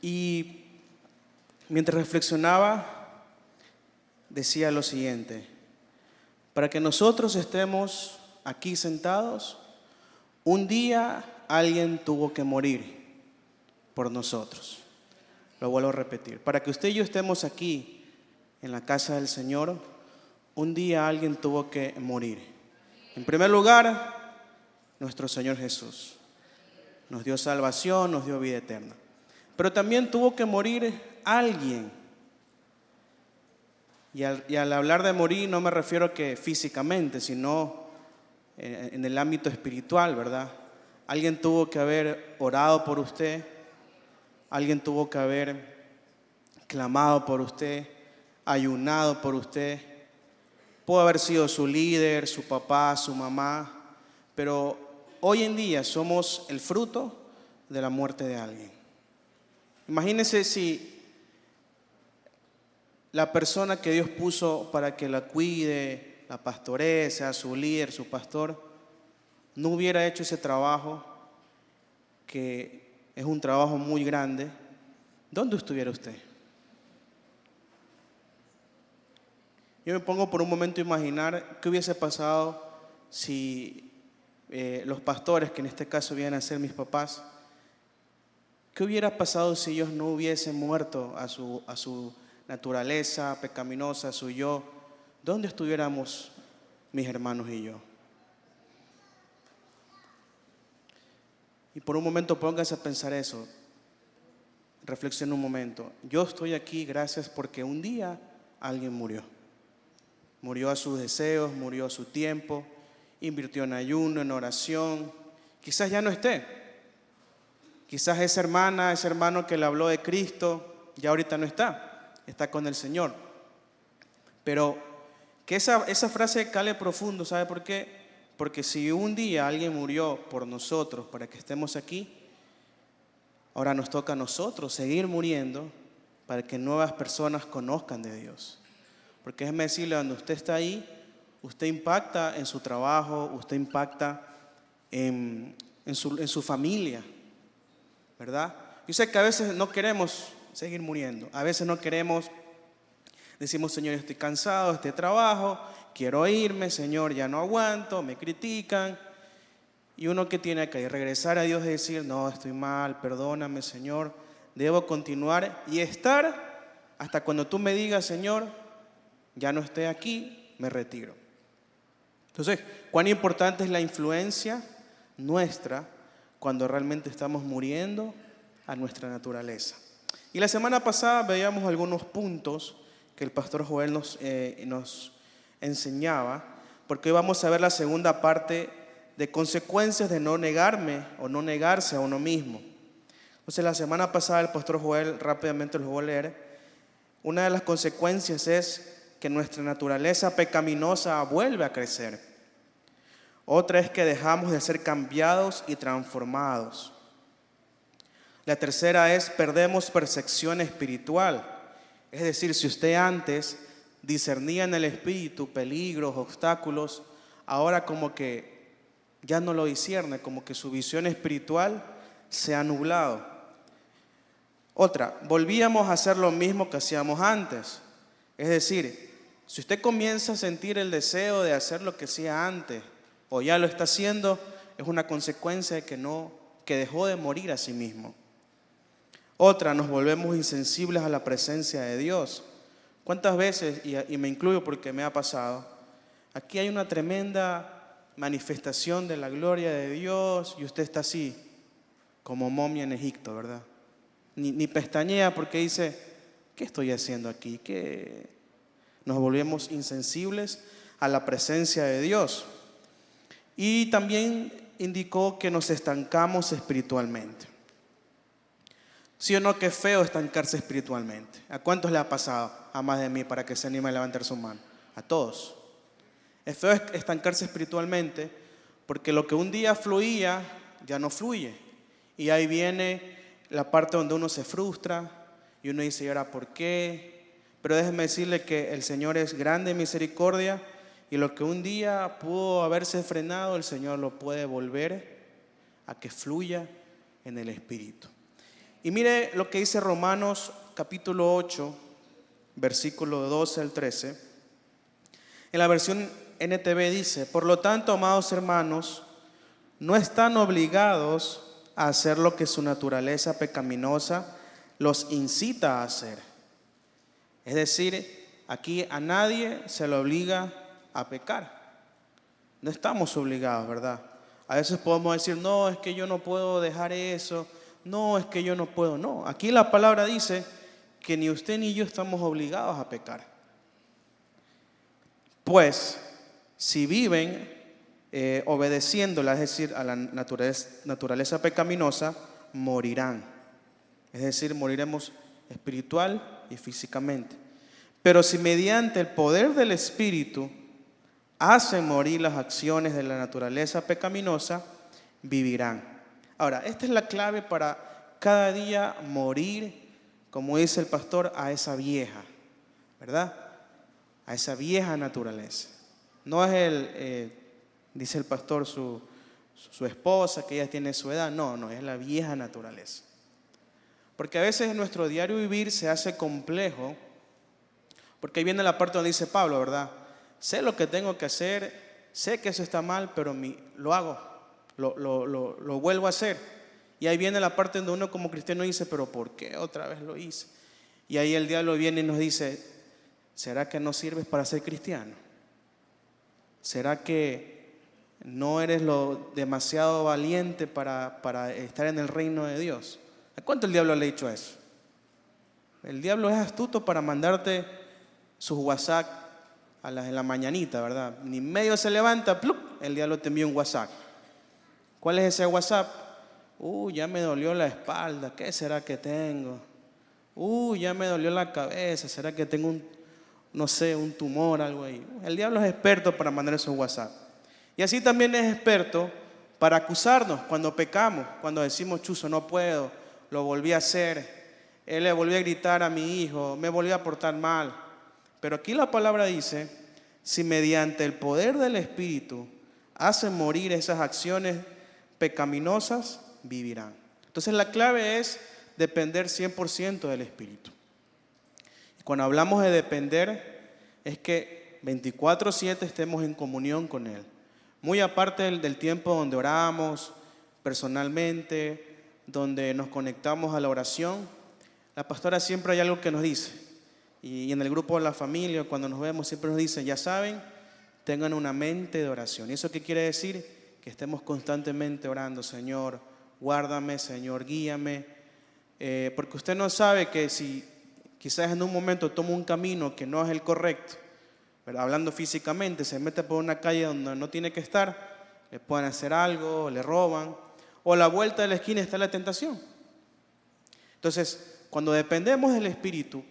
Y mientras reflexionaba, decía lo siguiente: para que nosotros estemos aquí sentados, un día alguien tuvo que morir por nosotros. Lo vuelvo a repetir: para que usted y yo estemos aquí en la casa del Señor, un día alguien tuvo que morir. En primer lugar, nuestro Señor Jesús nos dio salvación, nos dio vida eterna. Pero también tuvo que morir alguien. Y al hablar de morir no me refiero a que físicamente, sino en el ámbito espiritual, ¿verdad? Alguien tuvo que haber orado por usted, alguien tuvo que haber clamado por usted, ayunado por usted. Pudo haber sido su líder, su papá, su mamá, pero hoy en día somos el fruto de la muerte de alguien. Imagínense si la persona que Dios puso para que la cuide, la pastoree, sea su líder, su pastor, no hubiera hecho ese trabajo, que es un trabajo muy grande. ¿Dónde estuviera usted? Yo me pongo por un momento a imaginar qué hubiese pasado si los pastores, que en este caso vienen a ser mis papás, ¿qué hubiera pasado si ellos no hubiesen muerto a su naturaleza pecaminosa, a su yo? ¿Dónde estuviéramos mis hermanos y yo? Y por un momento póngase a pensar eso. Reflexione un momento. Yo estoy aquí gracias porque un día alguien murió. Murió a sus deseos, murió a su tiempo, invirtió en ayuno, en oración. Quizás ya no esté. Quizás esa hermana, ese hermano que le habló de Cristo, ya ahorita no está con el Señor. Pero que esa frase cale profundo, ¿sabe por qué? Porque si un día alguien murió por nosotros para que estemos aquí, ahora nos toca a nosotros seguir muriendo para que nuevas personas conozcan de Dios. Porque déjeme decirle, cuando usted está ahí, usted impacta en su trabajo, usted impacta en su familia, ¿verdad? Yo sé que a veces no queremos seguir muriendo, a veces no queremos, decimos: Señor, estoy cansado de este trabajo, quiero irme, Señor, ya no aguanto, me critican. Y uno que tiene que regresar a Dios y decir: no, estoy mal, perdóname, Señor, debo continuar y estar hasta cuando tú me digas: Señor, ya no esté aquí, me retiro. Entonces, cuán importante es la influencia nuestra cuando realmente estamos muriendo a nuestra naturaleza. Y la semana pasada veíamos algunos puntos que el pastor Joel nos enseñaba, porque hoy vamos a ver la segunda parte de consecuencias de no negarme o no negarse a uno mismo. Entonces, la semana pasada el pastor Joel, rápidamente lo voy a leer, una de las consecuencias es que nuestra naturaleza pecaminosa vuelve a crecer. Otra es que dejamos de ser cambiados y transformados. La tercera es perdemos percepción espiritual. Es decir, si usted antes discernía en el espíritu peligros, obstáculos, ahora como que ya no lo discierne, como que su visión espiritual se ha nublado. Otra, volvíamos a hacer lo mismo que hacíamos antes. Es decir, si usted comienza a sentir el deseo de hacer lo que hacía antes, o ya lo está haciendo, es una consecuencia de que dejó de morir a sí mismo. Otra, nos volvemos insensibles a la presencia de Dios. ¿Cuántas veces, y me incluyo porque me ha pasado, aquí hay una tremenda manifestación de la gloria de Dios y usted está así, como momia en Egipto, ¿verdad? Ni pestañea porque dice: ¿qué estoy haciendo aquí? Nos volvemos insensibles a la presencia de Dios. Y también indicó que nos estancamos espiritualmente. ¿Sí o no que es feo estancarse espiritualmente? ¿A cuántos le ha pasado? A más de mí, para que se anime a levantar su mano. A todos. Es feo estancarse espiritualmente porque lo que un día fluía ya no fluye. Y ahí viene la parte donde uno se frustra y uno dice: ¿y ahora por qué? Pero déjeme decirle que el Señor es grande en misericordia y lo que un día pudo haberse frenado, el Señor lo puede volver a que fluya en el Espíritu. Y mire lo que dice Romanos capítulo 8, versículo 12 al 13. En la versión NTV dice: por lo tanto, amados hermanos, no están obligados a hacer lo que su naturaleza pecaminosa los incita a hacer. Es decir, aquí a nadie se le obliga a pecar. No estamos obligados, ¿verdad? A veces podemos decir, no, es que yo no puedo dejar eso, no, es que yo no puedo. No, aquí la palabra dice que ni usted ni yo estamos obligados a pecar. Pues, si viven obedeciéndola, es decir, a la naturaleza pecaminosa, morirán. Es decir, moriremos espiritual y físicamente. Pero si mediante el poder del Espíritu hacen morir las acciones de la naturaleza pecaminosa, vivirán. Ahora, esta es la clave para cada día morir, como dice el pastor, a esa vieja, ¿verdad? A esa vieja naturaleza. No es dice el pastor, su esposa, que ella tiene su edad. No, es la vieja naturaleza. Porque a veces en nuestro diario vivir se hace complejo, porque ahí viene la parte donde dice Pablo, ¿verdad? Sé lo que tengo que hacer, sé que eso está mal, pero lo hago, lo vuelvo a hacer. Y ahí viene la parte donde uno como cristiano dice, pero ¿por qué otra vez lo hice? Y ahí el diablo viene y nos dice, ¿será que no sirves para ser cristiano? ¿Será que no eres lo demasiado valiente para estar en el reino de Dios? ¿A cuánto el diablo le ha dicho eso? El diablo es astuto para mandarte sus WhatsApp en la mañanita, ¿verdad? Ni medio se levanta, ¡plup!, el diablo te envía un WhatsApp. ¿Cuál es ese WhatsApp? Ya me dolió la espalda, ¿qué será que tengo? Ya me dolió la cabeza, ¿será que tengo un tumor, algo ahí? El diablo es experto para mandar esos WhatsApp. Y así también es experto para acusarnos cuando pecamos, cuando decimos, chuzo, no puedo, lo volví a hacer, él le volví a gritar a mi hijo, me volví a portar mal. Pero aquí la palabra dice, si mediante el poder del Espíritu hacen morir esas acciones pecaminosas, vivirán. Entonces la clave es depender 100% del Espíritu. Y cuando hablamos de depender, es que 24/7 estemos en comunión con Él. Muy aparte del tiempo donde oramos personalmente, donde nos conectamos a la oración, la pastora siempre hay algo que nos dice. Y en el grupo de la familia, cuando nos vemos, siempre nos dice, ya saben, tengan una mente de oración. ¿Y eso qué quiere decir? Que estemos constantemente orando, Señor, guárdame, Señor, guíame. Porque usted no sabe que si quizás en un momento toma un camino que no es el correcto, pero hablando físicamente, se mete por una calle donde no tiene que estar, le pueden hacer algo, le roban, o a la vuelta de la esquina está la tentación. Entonces, cuando dependemos del Espíritu,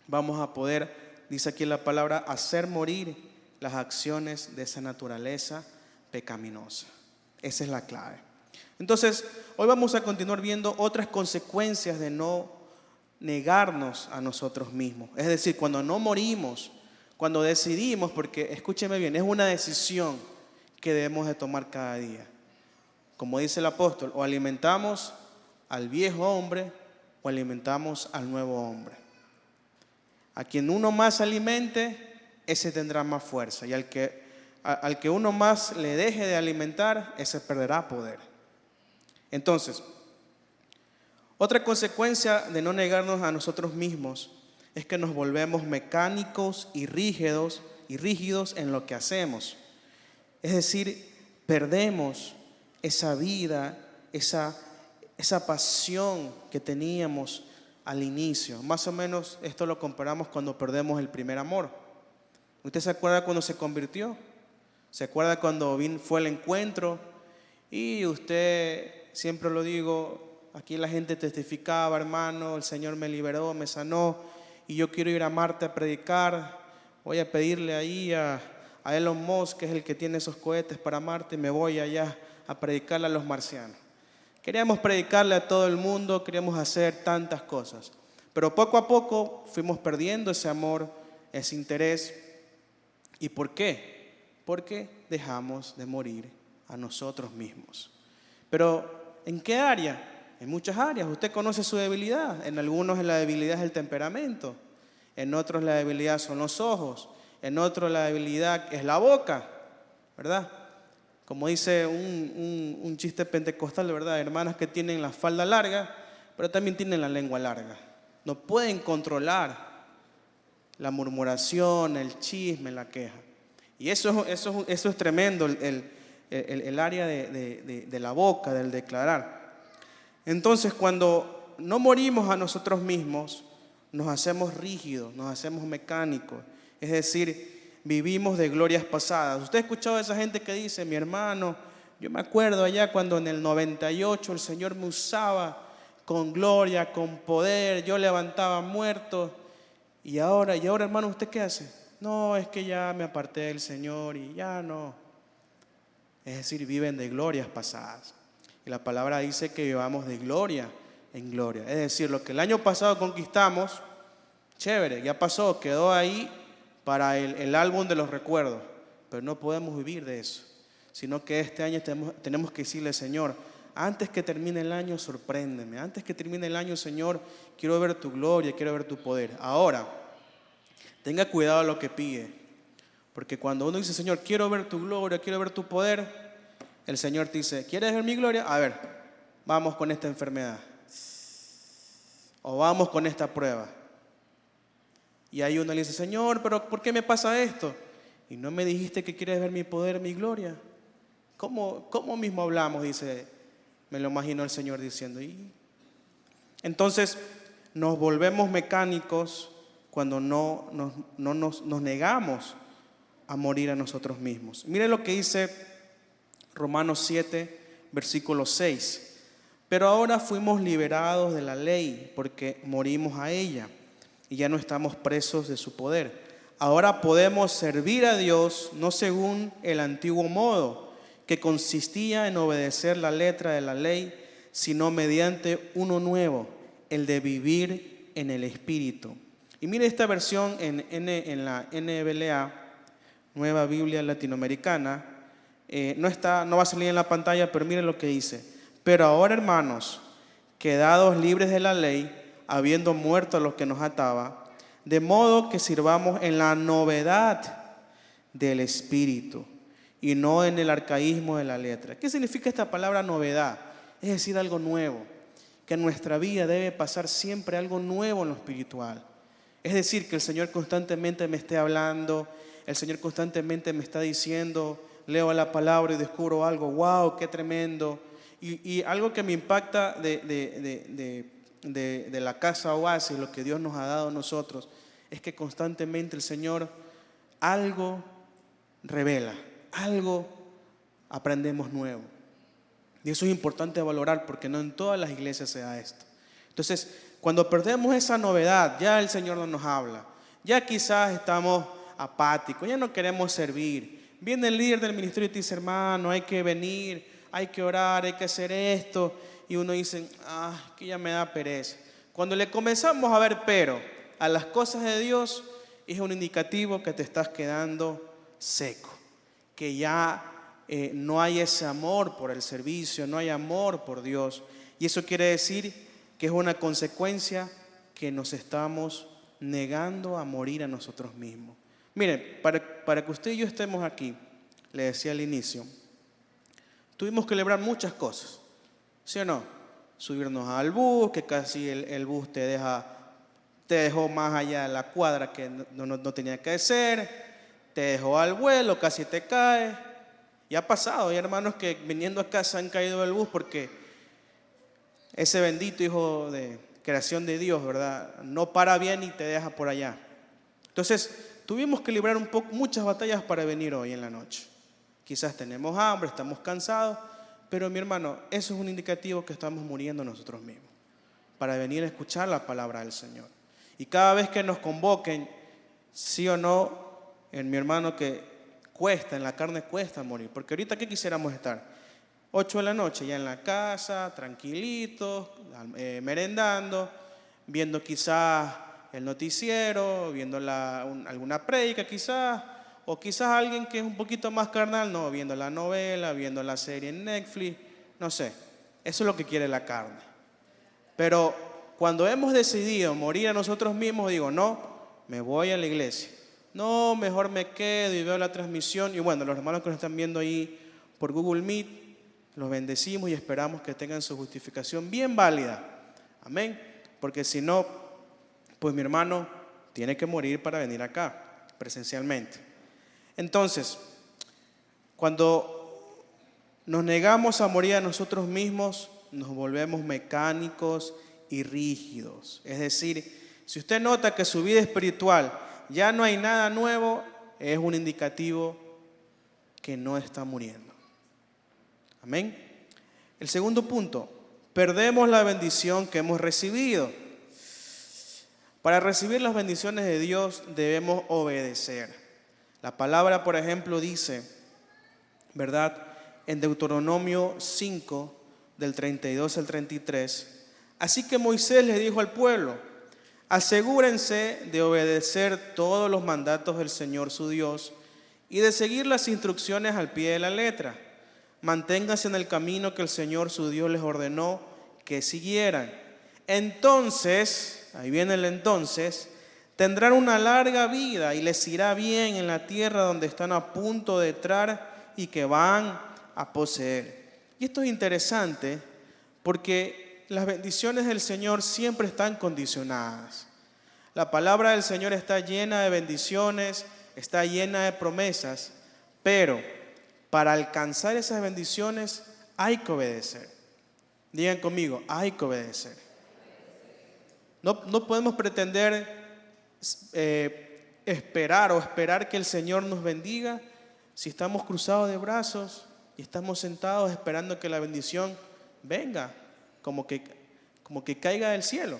vamos a poder, dice aquí la palabra, hacer morir las acciones de esa naturaleza pecaminosa. Esa es la clave. Entonces, hoy vamos a continuar viendo otras consecuencias de no negarnos a nosotros mismos. Es decir, cuando no morimos, cuando decidimos, porque escúcheme bien, es una decisión que debemos de tomar cada día. Como dice el apóstol, o alimentamos al viejo hombre o alimentamos al nuevo hombre. A quien uno más alimente, ese tendrá más fuerza. Y al que uno más le deje de alimentar, ese perderá poder. Entonces, otra consecuencia de no negarnos a nosotros mismos es que nos volvemos mecánicos y rígidos en lo que hacemos. Es decir, perdemos esa vida, esa pasión que teníamos al inicio. Más o menos esto lo comparamos cuando perdemos el primer amor. ¿Usted se acuerda cuando se convirtió? ¿Se acuerda cuando fue el encuentro? Y usted, siempre lo digo, aquí la gente testificaba, hermano, el Señor me liberó, me sanó, y yo quiero ir a Marte a predicar. Voy a pedirle ahí a Elon Musk, que es el que tiene esos cohetes para Marte, y me voy allá a predicarle a los marcianos. Queríamos predicarle a todo el mundo, queríamos hacer tantas cosas. Pero poco a poco fuimos perdiendo ese amor, ese interés. ¿Y por qué? Porque dejamos de morir a nosotros mismos. Pero, ¿en qué área? En muchas áreas. Usted conoce su debilidad. En algunos la debilidad es el temperamento. En otros la debilidad son los ojos. En otros la debilidad es la boca, ¿verdad? Como dice un chiste pentecostal, ¿verdad? Hermanas que tienen la falda larga, pero también tienen la lengua larga. No pueden controlar la murmuración, el chisme, la queja. Y eso es tremendo, el área de la boca, del declarar. Entonces, cuando no morimos a nosotros mismos, nos hacemos rígidos, nos hacemos mecánicos. Es decir, vivimos de glorias pasadas. Usted ha escuchado a esa gente que dice, mi hermano, yo me acuerdo allá cuando en el 98 el Señor me usaba con gloria, con poder, yo levantaba muertos. Y ahora, hermano, ¿usted qué hace? No, es que ya me aparté del Señor y ya no. Es decir, viven de glorias pasadas. Y la palabra dice que vivamos de gloria en gloria. Es decir, lo que el año pasado conquistamos, chévere, ya pasó, quedó ahí para el álbum de los recuerdos. Pero no podemos vivir de eso. Sino que este año tenemos que decirle, Señor, antes que termine el año, sorpréndeme. Antes que termine el año, Señor, quiero ver tu gloria, quiero ver tu poder. Ahora, tenga cuidado a lo que pide. Porque cuando uno dice, Señor, quiero ver tu gloria, quiero ver tu poder, el Señor te dice, ¿quieres ver mi gloria? A ver, vamos con esta enfermedad. O vamos con esta prueba. Y ahí uno le dice, Señor, pero ¿por qué me pasa esto? Y no me dijiste que quieres ver mi poder, mi gloria. ¿Cómo mismo hablamos? Dice, me lo imagino el Señor diciendo. Y entonces nos volvemos mecánicos cuando no nos negamos a morir a nosotros mismos. Mire lo que dice Romanos 7, versículo 6. Pero ahora fuimos liberados de la ley porque morimos a ella y ya no estamos presos de su poder. Ahora podemos servir a Dios no según el antiguo modo, que consistía en obedecer la letra de la ley, sino mediante uno nuevo, el de vivir en el Espíritu. Y mire esta versión en la NBLA, Nueva Biblia Latinoamericana, no va a salir en la pantalla, pero mire lo que dice. Pero ahora, hermanos, quedados libres de la ley, habiendo muerto a los que nos ataba, de modo que sirvamos en la novedad del Espíritu y no en el arcaísmo de la letra. ¿Qué significa esta palabra novedad? Es decir, algo nuevo. Que en nuestra vida debe pasar siempre algo nuevo en lo espiritual. Es decir, que el Señor constantemente me esté hablando, el Señor constantemente me está diciendo, leo la palabra y descubro algo, wow, qué tremendo. Y algo que me impacta de la casa Oasis, lo que Dios nos ha dado a nosotros, es que constantemente el Señor algo revela, algo aprendemos nuevo. Y eso es importante valorar porque no en todas las iglesias se da esto. Entonces, cuando perdemos esa novedad, ya el Señor no nos habla. Ya quizás estamos apáticos, ya no queremos servir. Viene el líder del ministerio y te dice, hermano, hay que venir, hay que orar, hay que hacer esto. Y uno dice, que ya me da pereza. Cuando le comenzamos a ver pero a las cosas de Dios, es un indicativo que te estás quedando seco. Que ya no hay ese amor por el servicio, no hay amor por Dios. Y eso quiere decir que es una consecuencia que nos estamos negando a morir a nosotros mismos. Miren, para que usted y yo estemos aquí, le decía al inicio, tuvimos que celebrar muchas cosas, ¿sí o no? Subirnos al bus, que casi el bus te dejó más allá de la cuadra que no tenía que ser, te dejó al vuelo, casi te caes. Y ha pasado, hay hermanos que viniendo acá se han caído del bus porque ese bendito hijo de creación de Dios, ¿verdad? No para bien y te deja por allá. Entonces, tuvimos que librar muchas batallas para venir hoy en la noche. Quizás tenemos hambre, estamos cansados, pero mi hermano, eso es un indicativo que estamos muriendo nosotros mismos para venir a escuchar la palabra del Señor. Y cada vez que nos convoquen, sí o no, mi hermano, que en la carne cuesta morir, porque ahorita ¿qué quisiéramos estar? 8 de la noche ya en la casa, tranquilitos, merendando, viendo quizás el noticiero, viendo alguna prédica quizás, o quizás alguien que es un poquito más carnal, no, viendo la novela, viendo la serie en Netflix, no sé, eso es lo que quiere la carne. Pero cuando hemos decidido morir a nosotros mismos, digo, no, me voy a la iglesia. No, mejor me quedo y veo la transmisión. Y bueno, los hermanos que nos están viendo ahí por Google Meet, los bendecimos y esperamos que tengan su justificación bien válida. Amén. Porque si no, pues mi hermano tiene que morir para venir acá, presencialmente. Entonces, cuando nos negamos a morir a nosotros mismos, nos volvemos mecánicos y rígidos. Es decir, si usted nota que su vida espiritual ya no hay nada nuevo, es un indicativo que no está muriendo. Amén. El segundo punto, perdemos la bendición que hemos recibido. Para recibir las bendiciones de Dios debemos obedecer. La palabra, por ejemplo, dice, ¿verdad? En Deuteronomio 5, del 32 al 33, así que Moisés le dijo al pueblo, asegúrense de obedecer todos los mandatos del Señor su Dios y de seguir las instrucciones al pie de la letra. Manténganse en el camino que el Señor su Dios les ordenó que siguieran. Entonces, ahí viene el entonces, tendrán una larga vida y les irá bien en la tierra donde están a punto de entrar y que van a poseer. Y esto es interesante porque las bendiciones del Señor siempre están condicionadas. La palabra del Señor está llena de bendiciones, está llena de promesas, pero para alcanzar esas bendiciones hay que obedecer. Digan conmigo, hay que obedecer. No podemos pretender esperar que el Señor nos bendiga si estamos cruzados de brazos y estamos sentados esperando que la bendición venga, como que caiga del cielo.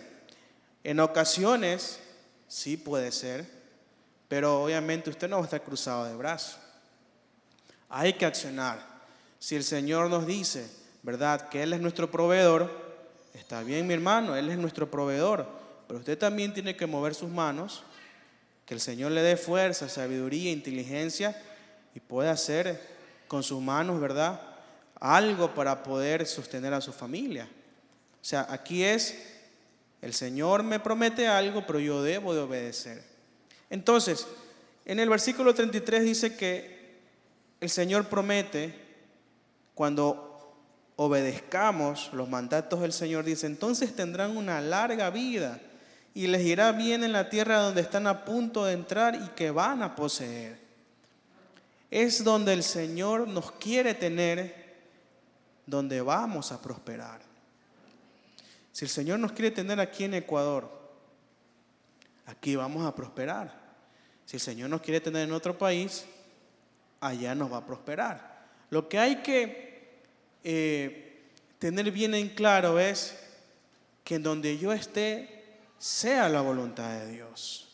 En ocasiones sí puede ser, pero obviamente usted no va a estar cruzado de brazos. Hay que accionar. Si el Señor nos dice, ¿verdad?, que Él es nuestro proveedor, está bien, mi hermano, Él es nuestro proveedor, pero usted también tiene que mover sus manos, que el Señor le dé fuerza, sabiduría, inteligencia y pueda hacer con sus manos, ¿verdad?, algo para poder sostener a su familia. O sea, aquí es, el Señor me promete algo, pero yo debo de obedecer. Entonces, en el versículo 33 dice que el Señor promete, cuando obedezcamos los mandatos del Señor, dice, entonces tendrán una larga vida y les irá bien en la tierra donde están a punto de entrar y que van a poseer. Es donde el Señor nos quiere tener, donde vamos a prosperar. Si el Señor nos quiere tener aquí en Ecuador, aquí vamos a prosperar. Si el Señor nos quiere tener en otro país, allá nos va a prosperar. Lo que hay que tener bien en claro es que en donde yo esté, sea la voluntad de Dios.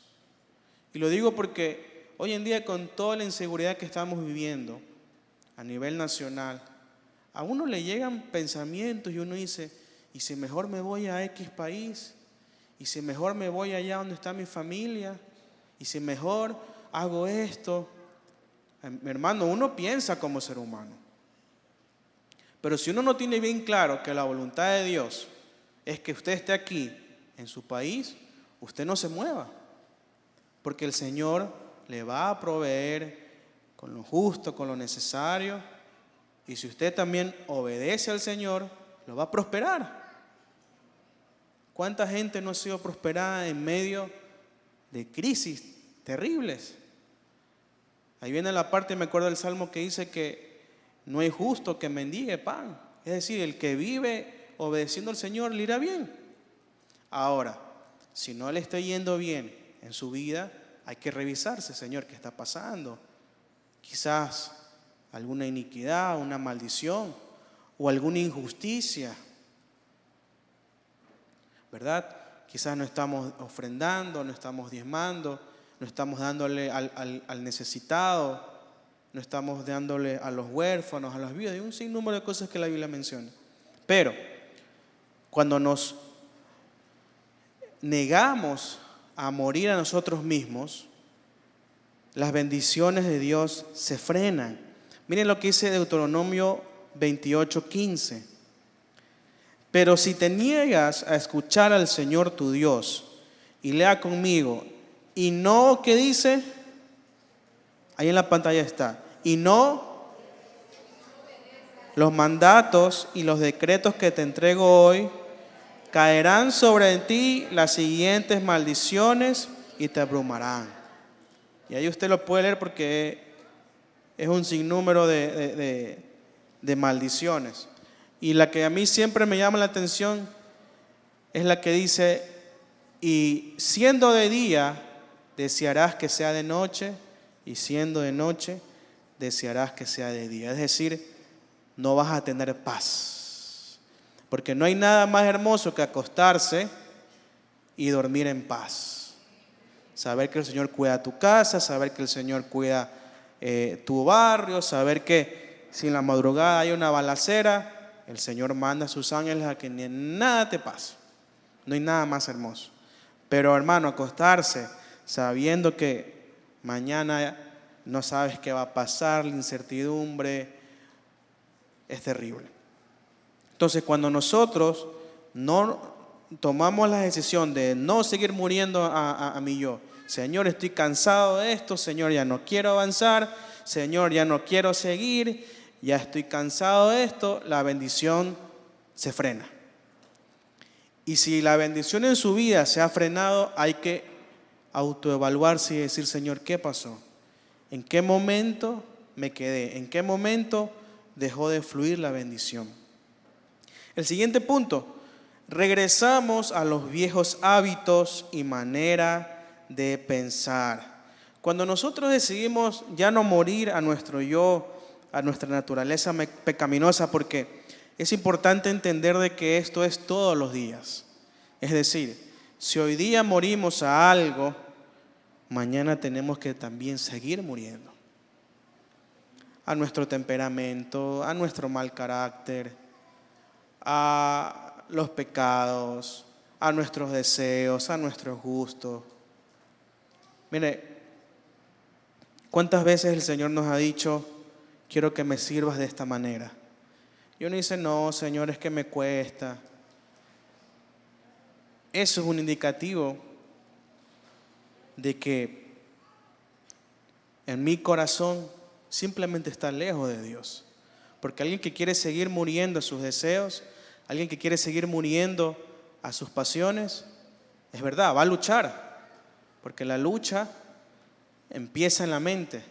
Y lo digo porque hoy en día, con toda la inseguridad que estamos viviendo a nivel nacional, a uno le llegan pensamientos y uno dice, ¿y si mejor me voy a X país? ¿Y si mejor me voy allá donde está mi familia? ¿Y si mejor hago esto? Mi hermano, uno piensa como ser humano. Pero si uno no tiene bien claro que la voluntad de Dios es que usted esté aquí en su país, usted no se mueva. Porque el Señor le va a proveer con lo justo, con lo necesario. Y si usted también obedece al Señor, lo va a prosperar. ¿Cuánta gente no ha sido prosperada en medio de crisis terribles? Ahí viene la parte, me acuerdo del Salmo que dice que no hay justo que mendigue pan. Es decir, el que vive obedeciendo al Señor le irá bien. Ahora, si no le está yendo bien en su vida, hay que revisarse, Señor, ¿qué está pasando? Quizás alguna iniquidad, una maldición o alguna injusticia, ¿verdad? Quizás no estamos ofrendando, no estamos diezmando, no estamos dándole al necesitado, no estamos dándole a los huérfanos, a las viudas, y un sinnúmero de cosas que la Biblia menciona. Pero cuando nos negamos a morir a nosotros mismos, las bendiciones de Dios se frenan. Miren lo que dice Deuteronomio 28:15. Pero si te niegas a escuchar al Señor tu Dios, y lea conmigo, y no, ¿qué dice? Ahí en la pantalla está. Y no los mandatos y los decretos que te entrego hoy, caerán sobre ti las siguientes maldiciones y te abrumarán. Y ahí usted lo puede leer porque es un sinnúmero de maldiciones. Y la que a mí siempre me llama la atención es la que dice, y siendo de día, desearás que sea de noche, y siendo de noche, desearás que sea de día. Es decir, no vas a tener paz. Porque no hay nada más hermoso que acostarse y dormir en paz. Saber que el Señor cuida tu casa, saber que el Señor cuida tu barrio, saber que si en la madrugada hay una balacera, el Señor manda a sus ángeles a que ni nada te pase. No hay nada más hermoso. Pero hermano, acostarse sabiendo que mañana no sabes qué va a pasar, la incertidumbre es terrible. Entonces, cuando nosotros no tomamos la decisión de no seguir muriendo a mi yo, Señor, estoy cansado de esto, Señor, ya no quiero avanzar, Señor, ya no quiero seguir, ya estoy cansado de esto, la bendición se frena. Y si la bendición en su vida se ha frenado, hay que autoevaluarse y decir, Señor, ¿qué pasó? ¿En qué momento me quedé? ¿En qué momento dejó de fluir la bendición? El siguiente punto, regresamos a los viejos hábitos y manera de pensar. Cuando nosotros decidimos ya no morir a nuestro yo, a nuestra naturaleza pecaminosa, porque es importante entender de que esto es todos los días. Es decir, si hoy día morimos a algo, mañana tenemos que también seguir muriendo. A nuestro temperamento, a nuestro mal carácter, a los pecados, a nuestros deseos, a nuestros gustos. Mire, ¿cuántas veces el Señor nos ha dicho, quiero que me sirvas de esta manera? Y uno dice, no, Señor, es que me cuesta. Eso es un indicativo de que en mi corazón simplemente está lejos de Dios. Porque alguien que quiere seguir muriendo a sus deseos, alguien que quiere seguir muriendo a sus pasiones, es verdad, va a luchar. Porque la lucha empieza en la mente,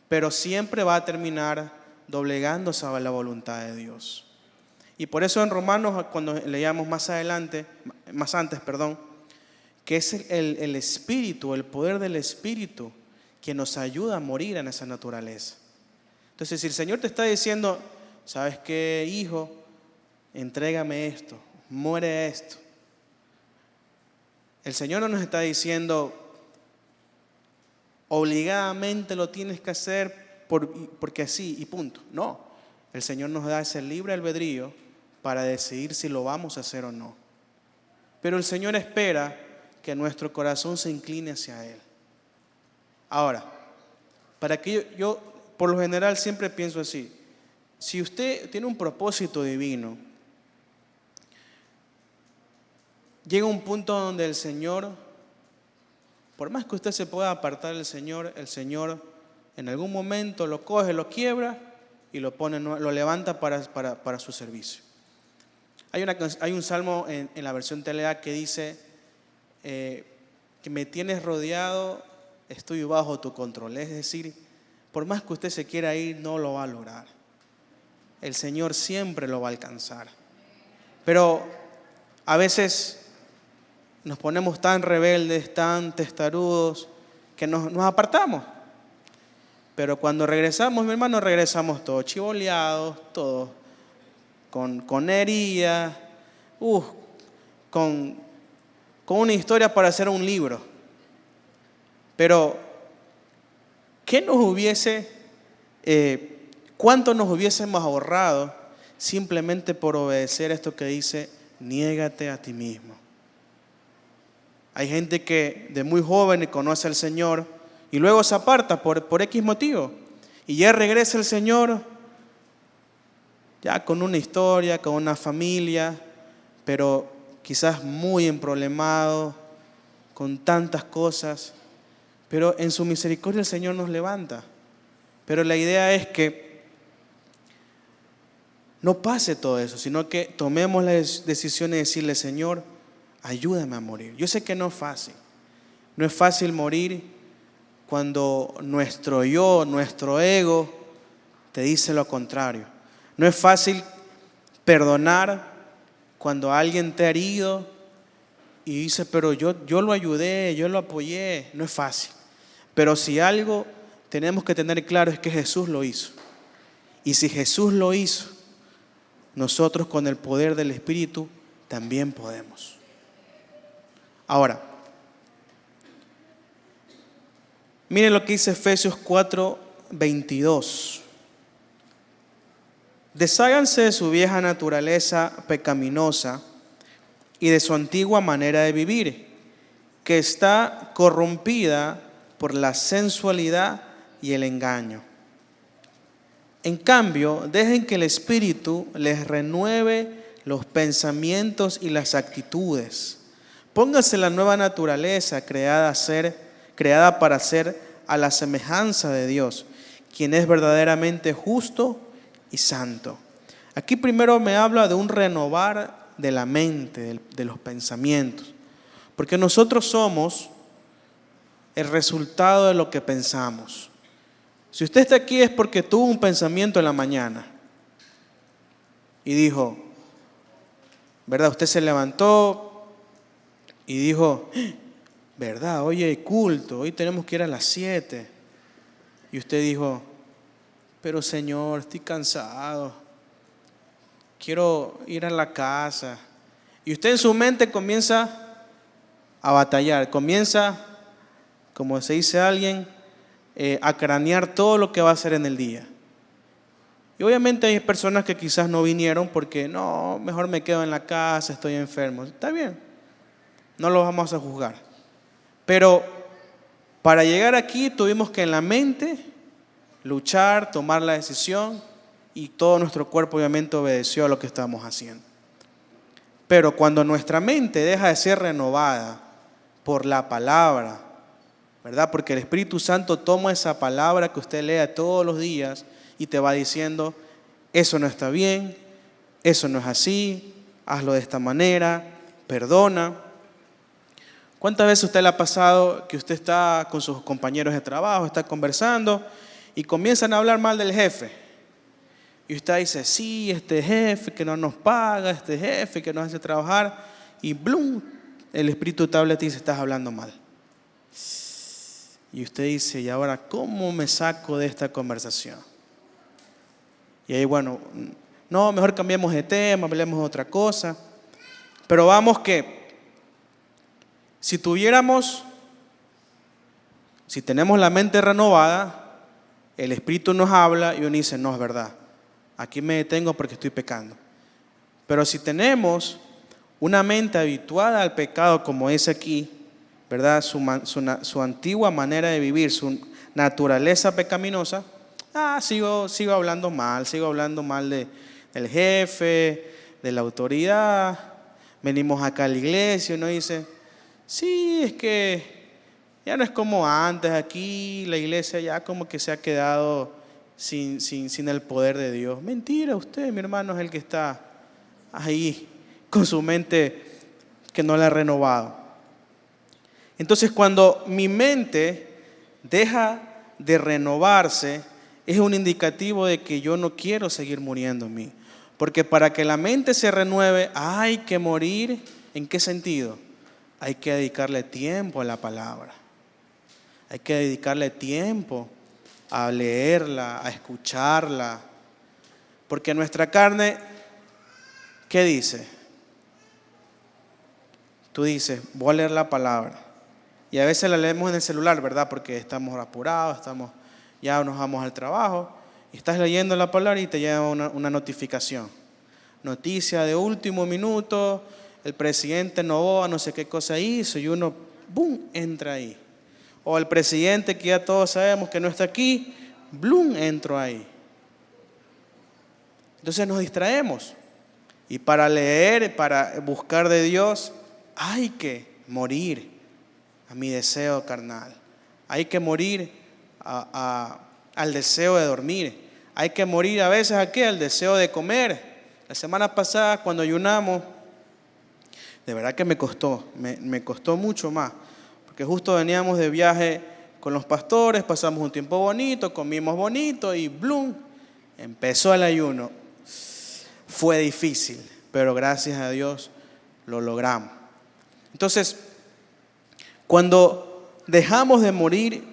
pero siempre va a terminar doblegándose a la voluntad de Dios. Y por eso en Romanos, cuando leíamos más antes, que es el Espíritu, el poder del Espíritu, que nos ayuda a morir en esa naturaleza. Entonces, si el Señor te está diciendo, ¿sabes qué, hijo? Entrégame esto, muere esto. El Señor no nos está diciendo, obligadamente lo tienes que hacer porque así y punto. No, el Señor nos da ese libre albedrío para decidir si lo vamos a hacer o no. Pero el Señor espera que nuestro corazón se incline hacia Él. Ahora, para que yo por lo general siempre pienso así, si usted tiene un propósito divino, llega un punto donde el Señor, por más que usted se pueda apartar del Señor, el Señor en algún momento lo coge, lo quiebra y lo levanta para su servicio. Hay un salmo en la versión TLA que dice que me tienes rodeado, estoy bajo tu control. Es decir, por más que usted se quiera ir, no lo va a lograr. El Señor siempre lo va a alcanzar. Pero a veces nos ponemos tan rebeldes, tan testarudos, que nos apartamos. Pero cuando regresamos, mi hermano, regresamos todos chivoleados, todos con heridas, con una historia para hacer un libro. Pero, ¿cuánto nos hubiésemos ahorrado simplemente por obedecer esto que dice, niégate a ti mismo? Hay gente que de muy joven conoce al Señor y luego se aparta por X motivo. Y ya regresa el Señor, ya con una historia, con una familia, pero quizás muy emproblemado, con tantas cosas, pero en su misericordia el Señor nos levanta. Pero la idea es que no pase todo eso, sino que tomemos la decisión de decirle: Señor, ayúdame a morir. Yo sé que no es fácil. No es fácil morir cuando nuestro yo, nuestro ego te dice lo contrario. No es fácil perdonar cuando alguien te ha herido y dice: pero yo lo ayudé, yo lo apoyé. No es fácil. Pero si algo tenemos que tener claro es que Jesús lo hizo. Y si Jesús lo hizo, nosotros con el poder del Espíritu también podemos. Ahora, miren lo que dice Efesios 4:22. Desháganse de su vieja naturaleza pecaminosa y de su antigua manera de vivir, que está corrompida por la sensualidad y el engaño. En cambio, dejen que el Espíritu les renueve los pensamientos y las actitudes. Pónganse la nueva naturaleza creada para ser a la semejanza de Dios, quien es verdaderamente justo y santo. Aquí primero me habla de un renovar de la mente, de los pensamientos, porque nosotros somos el resultado de lo que pensamos. Si usted está aquí es porque tuvo un pensamiento en la mañana y dijo, ¿verdad? Usted se levantó y dijo, ¿verdad? Hoy hay culto, hoy tenemos que ir a las 7. Y usted dijo, pero Señor, estoy cansado, quiero ir a la casa. Y usted en su mente comienza a batallar, comienza, como se dice alguien, a cranear todo lo que va a hacer en el día. Y obviamente hay personas que quizás no vinieron porque no, mejor me quedo en la casa, estoy enfermo. Está bien, no lo vamos a juzgar. Pero para llegar aquí tuvimos que en la mente luchar, tomar la decisión, y todo nuestro cuerpo obviamente obedeció a lo que estábamos haciendo. Pero cuando nuestra mente deja de ser renovada por la palabra, ¿verdad? Porque el Espíritu Santo toma esa palabra que usted lea todos los días y te va diciendo, eso no está bien, eso no es así, hazlo de esta manera, perdona. ¿Cuántas veces a usted le ha pasado que usted está con sus compañeros de trabajo, está conversando y comienzan a hablar mal del jefe? Y usted dice, sí, este jefe que no nos paga, este jefe que nos hace trabajar, y ¡blum! El Espíritu te habla y te dice, estás hablando mal. Y usted dice, ¿y ahora cómo me saco de esta conversación? Y ahí, bueno, no, mejor cambiemos de tema, hablemos de otra cosa. Pero vamos que, si tenemos la mente renovada, el Espíritu nos habla y uno dice, no, es verdad, aquí me detengo porque estoy pecando. Pero si tenemos una mente habituada al pecado, como es aquí, ¿verdad? Su antigua manera de vivir, su naturaleza pecaminosa, sigo hablando mal del jefe, de la autoridad. Venimos acá a la iglesia y uno dice, sí, es que ya no es como antes, aquí la iglesia ya como que se ha quedado sin el poder de Dios. Mentira, usted, mi hermano, es el que está ahí con su mente que no la ha renovado. Entonces, cuando mi mente deja de renovarse, es un indicativo de que yo no quiero seguir muriendo en mí. Porque para que la mente se renueve, hay que morir. ¿En qué sentido? Hay que dedicarle tiempo a la palabra. Hay que dedicarle tiempo a leerla, a escucharla. Porque nuestra carne, ¿qué dice? Tú dices, voy a leer la palabra. Y a veces la leemos en el celular, ¿verdad? Porque estamos apurados, ya nos vamos al trabajo. Y estás leyendo la palabra y te llega una notificación. Noticia de último minuto, el presidente Novoa no sé qué cosa hizo y uno, ¡bum!, entra ahí. O el presidente que ya todos sabemos que no está aquí, ¡blum!, entro ahí. Entonces nos distraemos. Y para leer, para buscar de Dios, hay que morir a mi deseo carnal. Hay que morir al deseo de dormir. Hay que morir a veces ¿a qué? Al deseo de comer. La semana pasada cuando ayunamos, de verdad que me costó mucho más. Porque justo veníamos de viaje con los pastores, pasamos un tiempo bonito, comimos bonito y ¡blum! Empezó el ayuno. Fue difícil, pero gracias a Dios lo logramos. Entonces, cuando dejamos de morir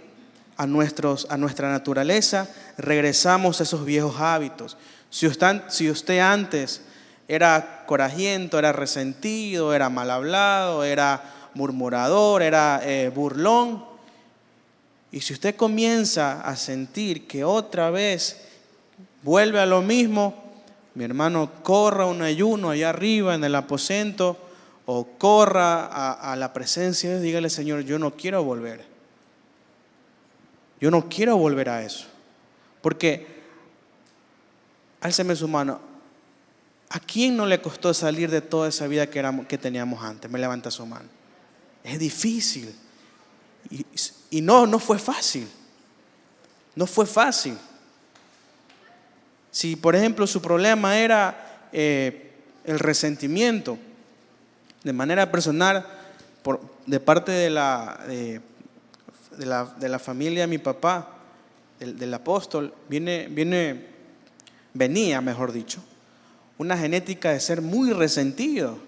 a nuestra naturaleza, regresamos a esos viejos hábitos. Si usted antes era corajiento, era resentido, era mal hablado, era murmurador, era burlón, y si usted comienza a sentir que otra vez vuelve a lo mismo, mi hermano, corra un ayuno allá arriba en el aposento o corra a la presencia de Dios, dígale: Señor, yo no quiero volver. Yo no quiero volver a eso. Porque, álceme su mano, ¿a quién no le costó salir de toda esa vida que teníamos antes? Me levanta su mano. Es difícil. Y no fue fácil. No fue fácil. Si, por ejemplo, su problema era el resentimiento, de manera personal, de parte de la familia de mi papá, del apóstol, venía, mejor dicho, una genética de ser muy resentido,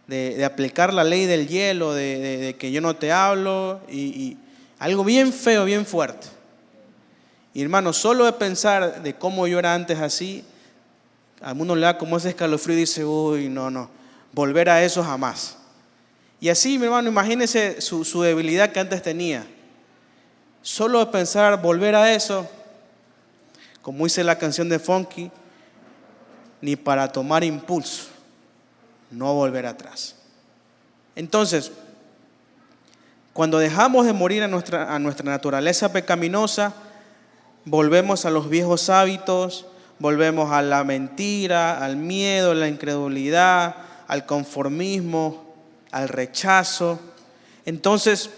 de aplicar la ley del hielo, de que yo no te hablo, y algo bien feo, bien fuerte. Y hermano, solo de pensar de cómo yo era antes así, a uno le da como ese escalofrío y dice: uy, no, volver a eso jamás. Y así, mi hermano, imagínese su debilidad que antes tenía. Solo de pensar volver a eso, como dice la canción de Funky, ni para tomar impulso, no volver atrás. Entonces, cuando dejamos de morir a nuestra naturaleza pecaminosa, volvemos a los viejos hábitos, volvemos a la mentira, al miedo, a la incredulidad, al conformismo, al rechazo. Entonces,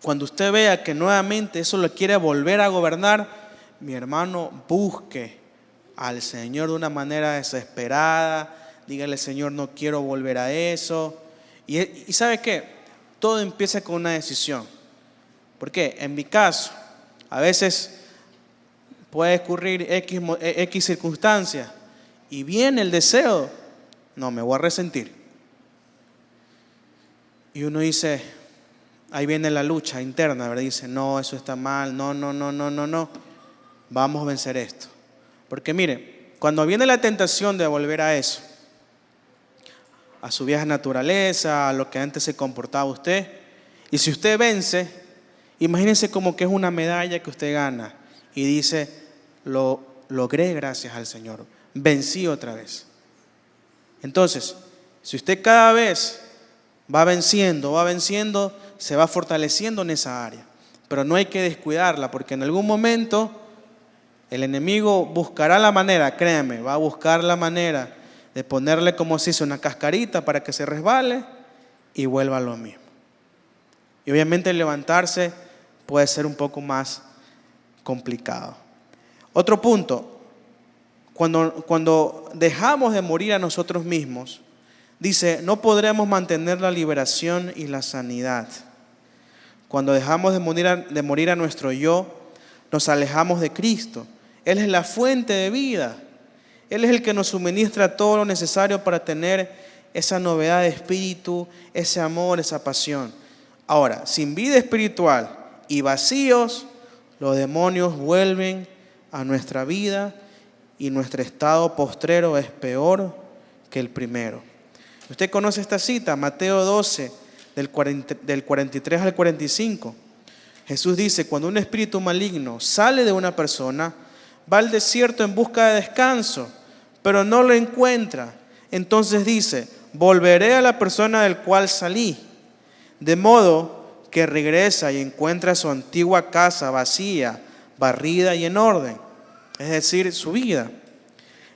cuando usted vea que nuevamente eso lo quiere volver a gobernar, mi hermano, busque al Señor de una manera desesperada. Dígale: Señor, no quiero volver a eso. Y ¿sabe qué? Todo empieza con una decisión. ¿Por qué? En mi caso, a veces puede ocurrir X circunstancias y viene el deseo: no, me voy a resentir. Y uno dice, ahí viene la lucha interna, ¿verdad? Dice: no, eso está mal, no, vamos a vencer esto. Porque mire, cuando viene la tentación de volver a eso, a su vieja naturaleza, a lo que antes se comportaba usted, y si usted vence, imagínense como que es una medalla que usted gana y dice: lo logré gracias al Señor, vencí otra vez. Entonces, si usted cada vez va venciendo, se va fortaleciendo en esa área. Pero no hay que descuidarla, porque en algún momento el enemigo buscará la manera, créanme, va a buscar la manera de ponerle, como se dice, una cascarita para que se resbale y vuelva a lo mismo. Y obviamente levantarse puede ser un poco más complicado. Otro punto, cuando dejamos de morir a nosotros mismos, dice: no podremos mantener la liberación y la sanidad. Cuando dejamos de morir a nuestro yo, nos alejamos de Cristo. Él es la fuente de vida. Él es el que nos suministra todo lo necesario para tener esa novedad de espíritu, ese amor, esa pasión. Ahora, sin vida espiritual y vacíos, los demonios vuelven a nuestra vida y nuestro estado postrero es peor que el primero. Usted conoce esta cita, Mateo 12, del 43 al 45. Jesús dice: cuando un espíritu maligno sale de una persona, va al desierto en busca de descanso, pero no lo encuentra. Entonces dice: volveré a la persona del cual salí. De modo que regresa y encuentra su antigua casa vacía, barrida y en orden, es decir, su vida.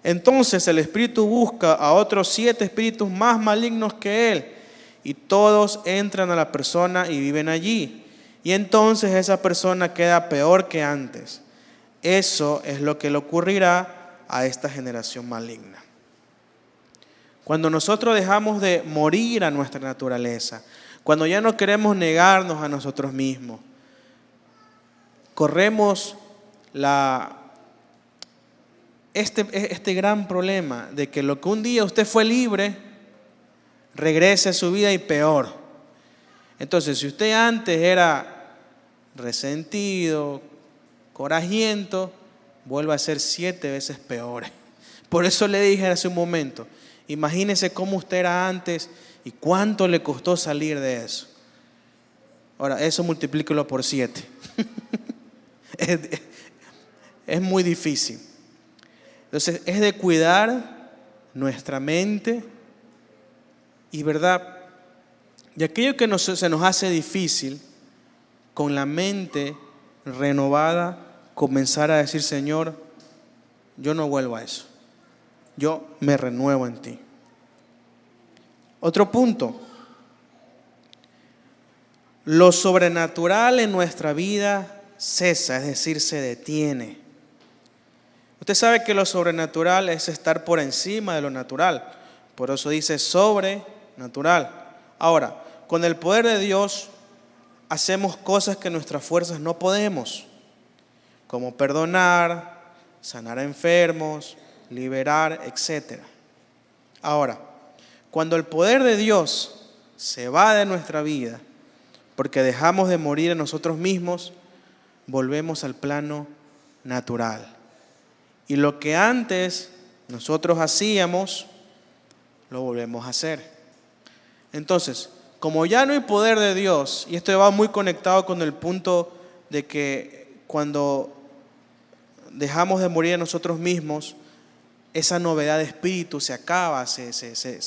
Entonces el espíritu busca a otros 7 espíritus más malignos que él, y todos entran a la persona y viven allí. Y entonces esa persona queda peor que antes. Eso es lo que le ocurrirá a esta generación maligna. Cuando nosotros dejamos de morir a nuestra naturaleza, cuando ya no queremos negarnos a nosotros mismos, corremos este gran problema de que lo que un día usted fue libre, regrese a su vida y peor. Entonces, si usted antes era resentido, corajiento, vuelve a ser 7 veces peor. Por eso le dije hace un momento, imagínese cómo usted era antes y cuánto le costó salir de eso. Ahora, eso multiplíquelo por 7. Es muy difícil. Entonces, es de cuidar nuestra mente y verdad. Y aquello que se nos hace difícil, con la mente renovada, comenzar a decir: Señor, yo no vuelvo a eso. Yo me renuevo en ti. Otro punto. Lo sobrenatural en nuestra vida cesa, es decir, se detiene. Usted sabe que lo sobrenatural es estar por encima de lo natural. Por eso dice sobrenatural. Ahora, con el poder de Dios hacemos cosas que nuestras fuerzas no podemos, como perdonar, sanar a enfermos, liberar, etc. Ahora, cuando el poder de Dios se va de nuestra vida, porque dejamos de morir en nosotros mismos, volvemos al plano natural. Y lo que antes nosotros hacíamos, lo volvemos a hacer. Entonces, como ya no hay poder de Dios, y esto va muy conectado con el punto de que cuando dejamos de morir en nosotros mismos, esa novedad de espíritu se acaba, se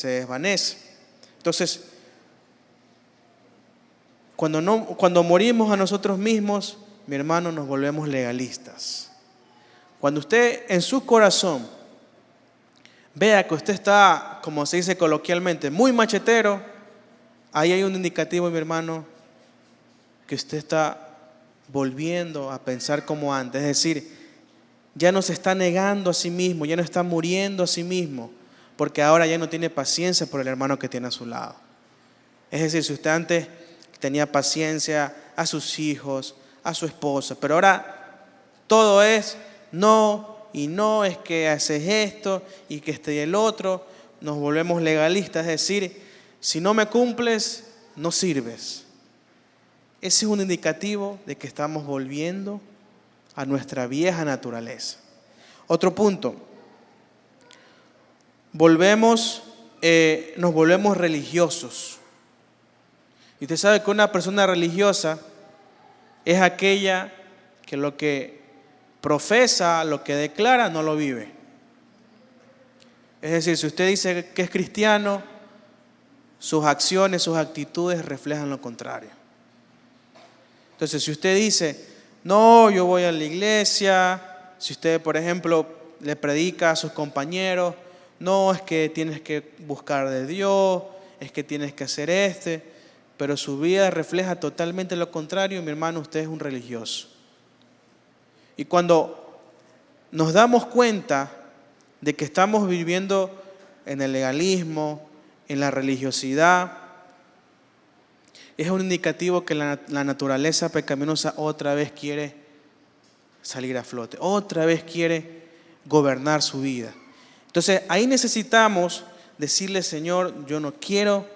desvanece. Entonces, cuando morimos a nosotros mismos, mi hermano, nos volvemos legalistas. Cuando usted en su corazón vea que usted está, como se dice coloquialmente, muy machetero, ahí hay un indicativo, mi hermano, que usted está volviendo a pensar como antes. Es decir, ya no se está negando a sí mismo, ya no está muriendo a sí mismo, porque ahora ya no tiene paciencia por el hermano que tiene a su lado. Es decir, si usted antes tenía paciencia a sus hijos, a su esposa, pero ahora todo es no, y no, es que haces esto y que este y el otro, nos volvemos legalistas, es decir, si no me cumples, no sirves. Ese es un indicativo de que estamos volviendo a nuestra vieja naturaleza. Otro punto, nos volvemos religiosos. Y usted sabe que una persona religiosa es aquella que lo que profesa, lo que declara, no lo vive. Es decir, si usted dice que es cristiano, sus acciones, sus actitudes reflejan lo contrario. Entonces, si usted dice, no, yo voy a la iglesia, si usted, por ejemplo, le predica a sus compañeros, no, es que tienes que buscar de Dios, es que tienes que hacer pero su vida refleja totalmente lo contrario, mi hermano, usted es un religioso. Y cuando nos damos cuenta de que estamos viviendo en el legalismo, en la religiosidad, es un indicativo que la naturaleza pecaminosa otra vez quiere salir a flote, otra vez quiere gobernar su vida. Entonces ahí necesitamos decirle: Señor, yo no quiero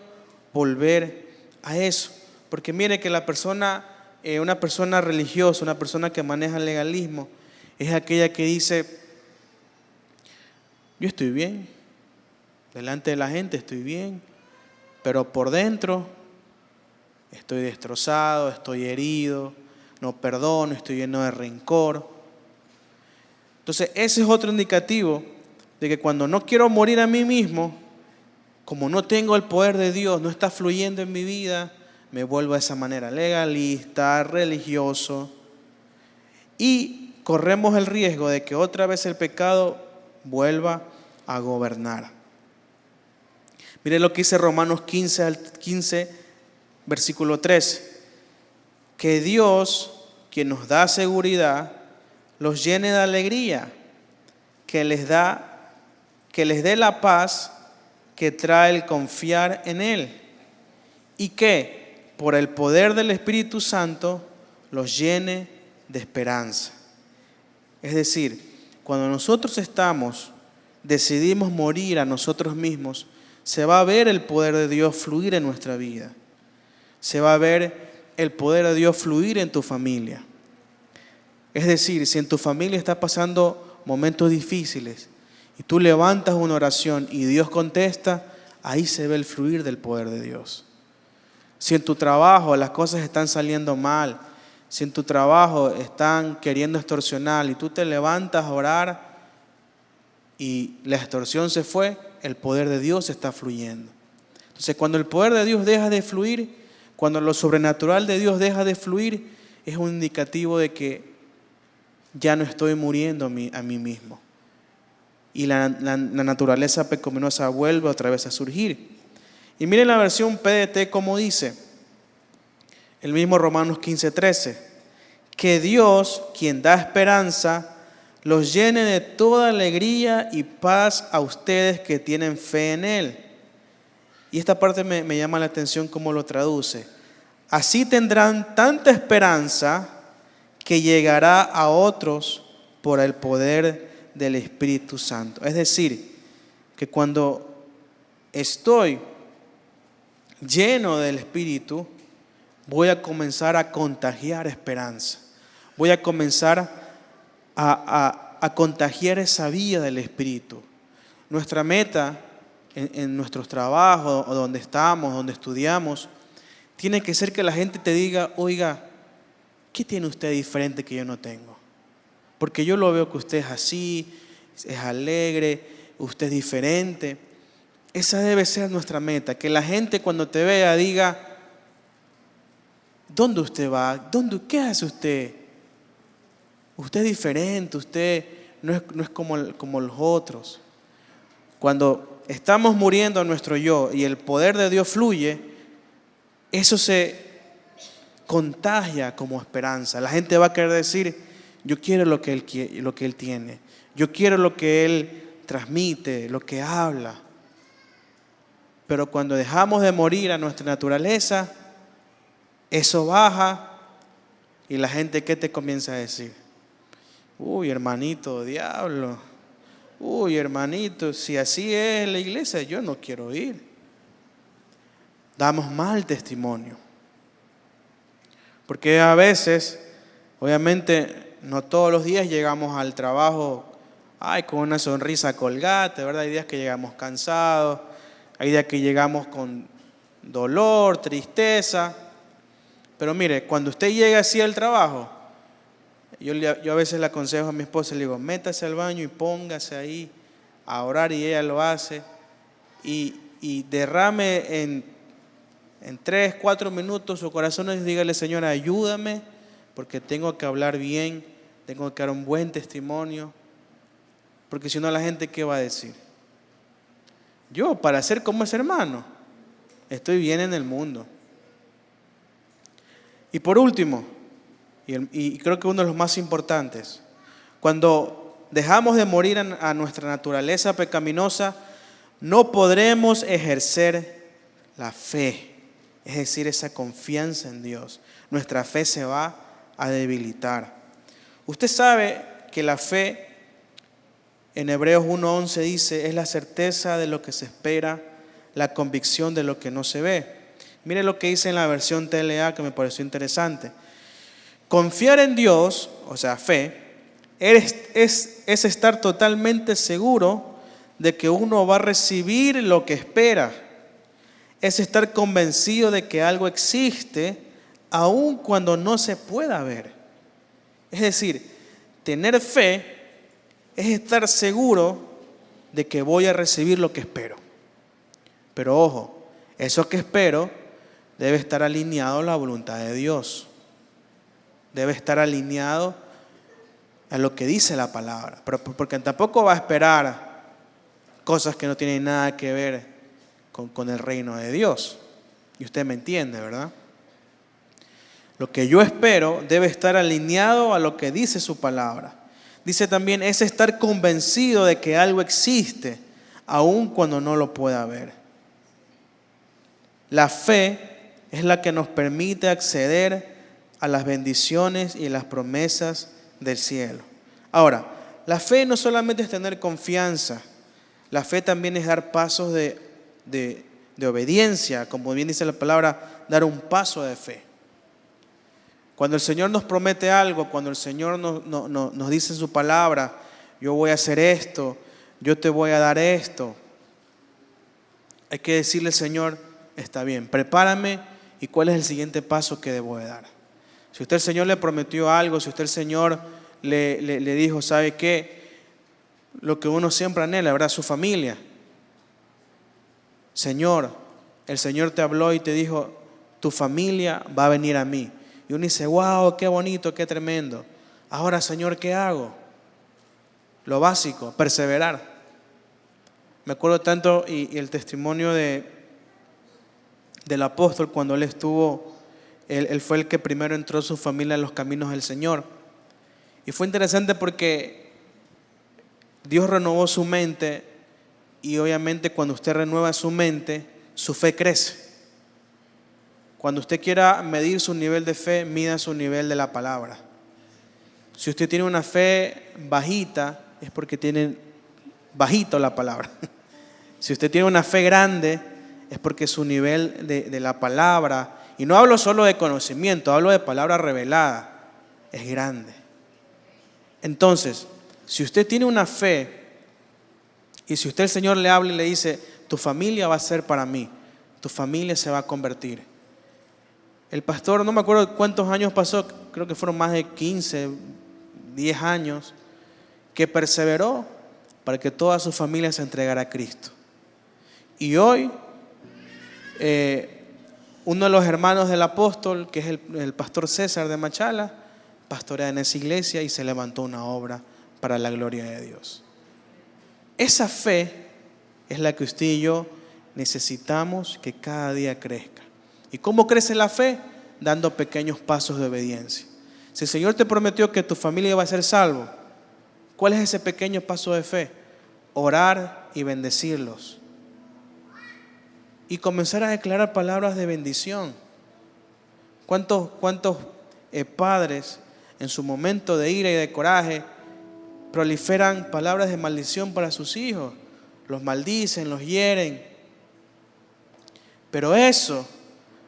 volver a eso, porque mire que una persona religiosa, una persona que maneja el legalismo, es aquella que dice: yo estoy bien, delante de la gente estoy bien, pero por dentro estoy destrozado, estoy herido, no perdono, estoy lleno de rencor. Entonces ese es otro indicativo de que cuando no quiero morir a mí mismo, como no tengo el poder de Dios, no está fluyendo en mi vida, me vuelvo de esa manera legalista, religioso, y corremos el riesgo de que otra vez el pecado vuelva a gobernar. Mire lo que dice Romanos 15, versículo 13. Que Dios, quien nos da seguridad, los llene de alegría, que les dé la paz que trae el confiar en Él, y que por el poder del Espíritu Santo los llene de esperanza. Es decir, cuando nosotros decidimos morir a nosotros mismos, se va a ver el poder de Dios fluir en nuestra vida. Se va a ver el poder de Dios fluir en tu familia. Es decir, si en tu familia está pasando momentos difíciles y tú levantas una oración y Dios contesta, ahí se ve el fluir del poder de Dios. Si en tu trabajo las cosas están saliendo mal, si en tu trabajo están queriendo extorsionar y tú te levantas a orar y la extorsión se fue, el poder de Dios está fluyendo. Entonces, cuando el poder de Dios deja de fluir, cuando lo sobrenatural de Dios deja de fluir, es un indicativo de que ya no estoy muriendo a mí mismo. Y la naturaleza pecaminosa vuelve otra vez a surgir. Y miren la versión PDT como dice, el mismo Romanos 15:13, que Dios, quien da esperanza, los llene de toda alegría y paz a ustedes que tienen fe en Él. Y esta parte me llama la atención cómo lo traduce. Así tendrán tanta esperanza que llegará a otros por el poder del Espíritu Santo. Es decir, que cuando estoy lleno del Espíritu, voy a comenzar a contagiar esperanza. Voy a comenzar a contagiar esa vida del Espíritu. Nuestra meta en nuestros trabajos, o donde estamos, donde estudiamos, tiene que ser que la gente te diga, oiga, ¿qué tiene usted diferente que yo no tengo? Porque yo lo veo que usted es así, es alegre, usted es diferente. Esa debe ser nuestra meta, que la gente cuando te vea diga, ¿dónde usted va? ¿Qué hace usted? Usted es diferente, usted no es como los otros. Cuando estamos muriendo a nuestro yo y el poder de Dios fluye, eso se contagia como esperanza. La gente va a querer decir, yo quiero lo que Él tiene. Yo quiero lo que Él transmite, lo que habla. Pero cuando dejamos de morir a nuestra naturaleza, eso baja y la gente, ¿qué te comienza a decir? Uy, hermanito, diablo. Uy, hermanito, si así es la iglesia, yo no quiero ir. Damos mal testimonio. Porque a veces, obviamente, no todos los días llegamos al trabajo con una sonrisa colgate, ¿verdad? Hay días que llegamos cansados, hay días que llegamos con dolor, tristeza. Pero mire, cuando usted llega así al trabajo, yo a veces le aconsejo a mi esposa, le digo, métase al baño y póngase ahí a orar, y ella lo hace. Y derrame en 3, 4 minutos su corazón y dígale, Señor, ayúdame, porque tengo que hablar bien, tengo que dar un buen testimonio, porque si no la gente, ¿qué va a decir? Yo, para ser como ese hermano, estoy bien en el mundo. Y por último, y creo que uno de los más importantes, cuando dejamos de morir a nuestra naturaleza pecaminosa, no podremos ejercer la fe. Es decir, esa confianza en Dios. Nuestra fe se va a debilitar. Usted sabe que la fe, en Hebreos 1:11 dice, es la certeza de lo que se espera, la convicción de lo que no se ve. Mire lo que dice en la versión TLA, que me pareció interesante. Confiar en Dios, o sea, fe, es estar totalmente seguro de que uno va a recibir lo que espera. Es estar convencido de que algo existe aun cuando no se pueda ver. Es decir, tener fe es estar seguro de que voy a recibir lo que espero. Pero ojo, eso que espero debe estar alineado a la voluntad de Dios. Debe estar alineado a lo que dice la palabra, pero porque tampoco va a esperar cosas que no tienen nada que ver con el reino de Dios. Y usted me entiende, ¿verdad? Lo que yo espero debe estar alineado a lo que dice su palabra. Dice también, es estar convencido de que algo existe, aun cuando no lo pueda ver. La fe es la que nos permite acceder a las bendiciones y las promesas del cielo. Ahora, la fe no solamente es tener confianza, la fe también es dar pasos de obediencia, como bien dice la palabra, dar un paso de fe. Cuando el Señor nos promete algo, cuando el Señor nos dice en su palabra, yo voy a hacer esto, yo te voy a dar esto, hay que decirle al Señor, está bien, prepárame y cuál es el siguiente paso que debo de dar. Si usted el Señor le prometió algo, si usted el Señor le dijo, ¿sabe qué? Lo que uno siempre anhela, ¿verdad? Su familia. Señor, el Señor te habló y te dijo, tu familia va a venir a mí. Y uno dice, wow, qué bonito, qué tremendo. Ahora, Señor, ¿qué hago? Lo básico, perseverar. Me acuerdo tanto y el testimonio del apóstol cuando él estuvo, él fue el que primero entró su familia en los caminos del Señor. Y fue interesante porque Dios renovó su mente y obviamente cuando usted renueva su mente, su fe crece. Cuando usted quiera medir su nivel de fe, mida su nivel de la palabra. Si usted tiene una fe bajita, es porque tiene bajito la palabra. Si usted tiene una fe grande, es porque su nivel de la palabra, y no hablo solo de conocimiento, hablo de palabra revelada, es grande. Entonces, si usted tiene una fe, y si usted el Señor le habla y le dice, tu familia va a ser para mí, tu familia se va a convertir. El pastor, no me acuerdo cuántos años pasó, creo que fueron más de 15, 10 años, que perseveró para que toda su familia se entregara a Cristo. Y hoy, uno de los hermanos del apóstol, que es el pastor César de Machala, pastorea en esa iglesia y se levantó una obra para la gloria de Dios. Esa fe es la que usted y yo necesitamos que cada día crezca. ¿Y cómo crece la fe? Dando pequeños pasos de obediencia. Si el Señor te prometió que tu familia va a ser salvo, ¿cuál es ese pequeño paso de fe? Orar y bendecirlos. Y comenzar a declarar palabras de bendición. ¿Cuántos padres en su momento de ira y de coraje proliferan palabras de maldición para sus hijos? Los maldicen, los hieren. Pero eso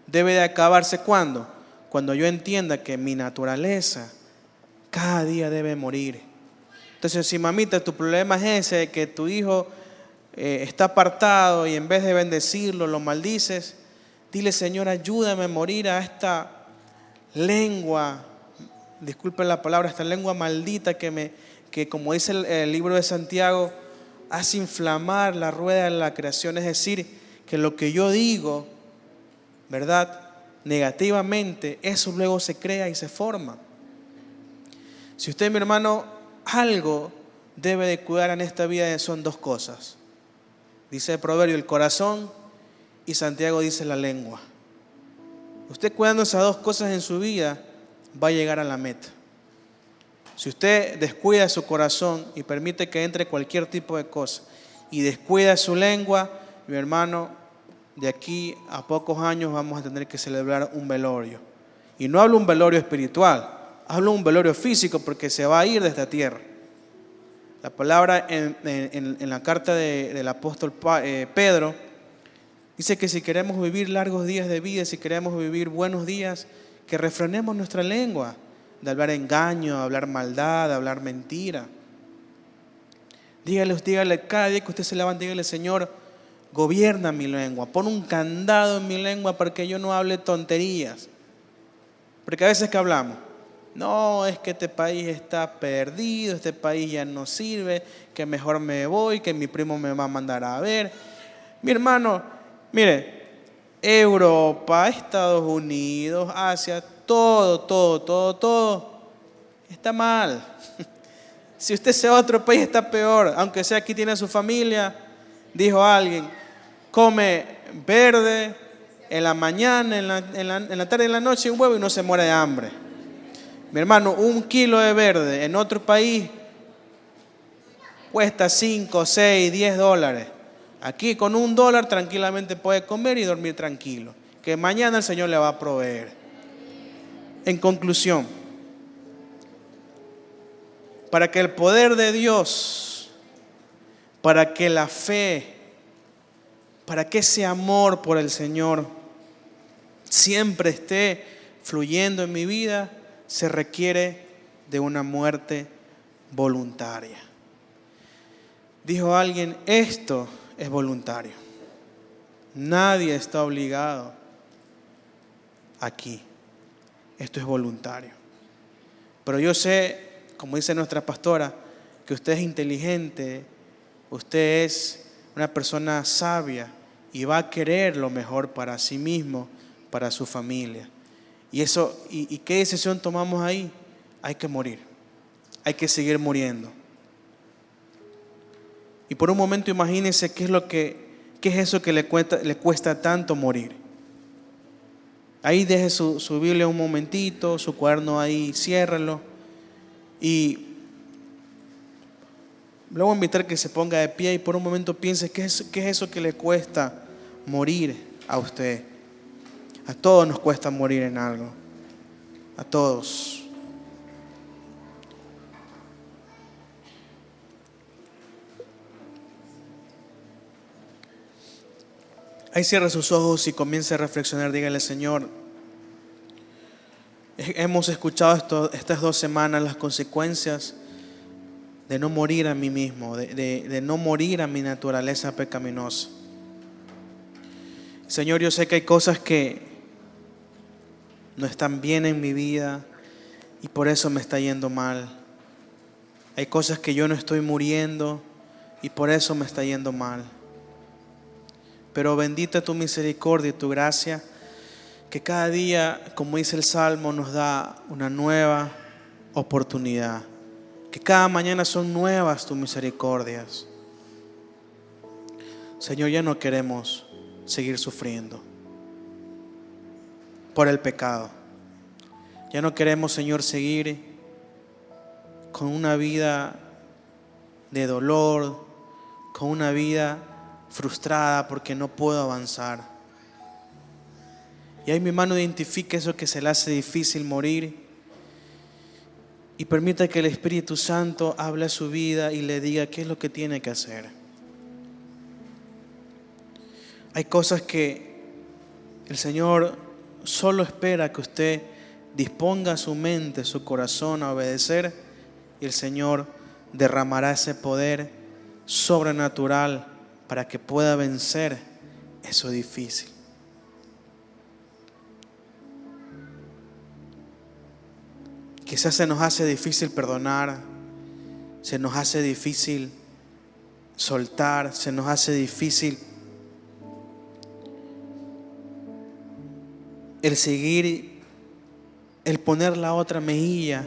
debe de acabarse ¿cuándo? Cuando yo entienda que mi naturaleza cada día debe morir. Entonces, si mamita, tu problema es ese, de que tu hijo está apartado y en vez de bendecirlo lo maldices, dile, Señor, ayúdame a morir a esta lengua, disculpen la palabra, esta lengua maldita que como dice el libro de Santiago, hace inflamar la rueda de la creación. Es decir, que lo que yo digo, ¿verdad?, negativamente, eso luego se crea y se forma. Si usted, mi hermano, algo debe de cuidar en esta vida, son dos cosas. Dice el proverbio, el corazón, y Santiago dice la lengua. Usted cuidando esas dos cosas en su vida, va a llegar a la meta. Si usted descuida su corazón y permite que entre cualquier tipo de cosa y descuida su lengua, mi hermano, de aquí a pocos años vamos a tener que celebrar un velorio. Y no hablo un velorio espiritual, hablo un velorio físico porque se va a ir de esta tierra. La palabra en la carta del apóstol Pedro dice que si queremos vivir largos días de vida, si queremos vivir buenos días, que refrenemos nuestra lengua de hablar engaño, de hablar maldad, de hablar mentira. Dígale cada día que usted se levante, dígale, Señor, gobierna mi lengua, pon un candado en mi lengua para que yo no hable tonterías. Porque a veces que hablamos, no, es que este país está perdido, este país ya no sirve, que mejor me voy, que mi primo me va a mandar a ver. Mi hermano, mire, Europa, Estados Unidos, Asia, todo está mal. Si usted se va a otro país está peor, aunque sea aquí tiene su familia, dijo alguien, come verde en la mañana, en la tarde y en la noche un huevo y no se muere de hambre. Mi hermano, 1 kilo de verde en otro país cuesta 5, 6, 10 dólares. Aquí con $1 tranquilamente puede comer y dormir tranquilo, que mañana el Señor le va a proveer. En conclusión, para que el poder de Dios, para que la fe, para que ese amor por el Señor siempre esté fluyendo en mi vida, se requiere de una muerte voluntaria. Dijo alguien, esto es voluntario. Nadie está obligado aquí. Esto es voluntario. Pero yo sé, como dice nuestra pastora, que usted es inteligente, usted es una persona sabia y va a querer lo mejor para sí mismo, para su familia. ¿Y qué decisión tomamos ahí? Hay que morir. Hay que seguir muriendo. Y por un momento imagínense qué es eso que le cuesta tanto morir. Ahí deje su Biblia un momentito, su cuaderno ahí, ciérralo. Y luego invitar que se ponga de pie y por un momento piense qué es eso que le cuesta morir a usted. A todos nos cuesta morir en algo. A todos. Ahí cierra sus ojos y comience a reflexionar. Dígale, Señor, hemos escuchado estas 2 semanas las consecuencias de no morir a mí mismo, de no morir a mi naturaleza pecaminosa. Señor, yo sé que hay cosas que no están bien en mi vida y por eso me está yendo mal. Hay cosas que yo no estoy muriendo y por eso me está yendo mal. Pero bendita tu misericordia y tu gracia, que cada día, como dice el Salmo, nos da una nueva oportunidad. Que cada mañana son nuevas tus misericordias. Señor, ya no queremos seguir sufriendo por el pecado. Ya no queremos, Señor, seguir con una vida de dolor, con una vida frustrada porque no puedo avanzar. Y ahí mi hermano identifique eso que se le hace difícil morir y permita que el Espíritu Santo hable a su vida y le diga qué es lo que tiene que hacer. Hay cosas que el Señor solo espera que usted disponga su mente, su corazón a obedecer, y el Señor derramará ese poder sobrenatural para que pueda vencer eso difícil. Quizás se nos hace difícil perdonar, se nos hace difícil soltar, se nos hace difícil el seguir, el poner la otra mejilla,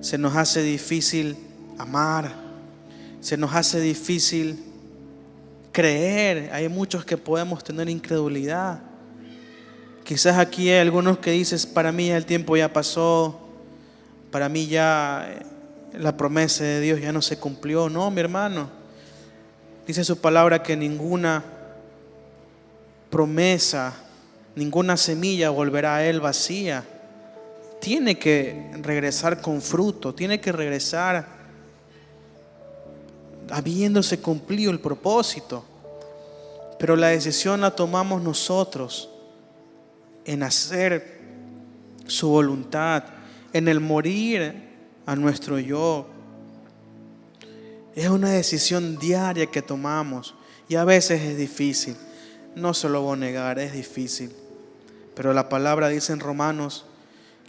se nos hace difícil amar, se nos hace difícil creer. Hay muchos que podemos tener incredulidad. Quizás aquí hay algunos que dices, para mí ya el tiempo ya pasó, para mí ya la promesa de Dios ya no se cumplió. No, mi hermano, dice su palabra que ninguna promesa, ninguna semilla volverá a Él vacía. Tiene que regresar con fruto, tiene que regresar habiéndose cumplido el propósito. Pero la decisión la tomamos nosotros en hacer su voluntad, en el morir a nuestro yo. Es una decisión diaria que tomamos y a veces es difícil. No se lo voy a negar, es difícil. Pero la palabra dice en Romanos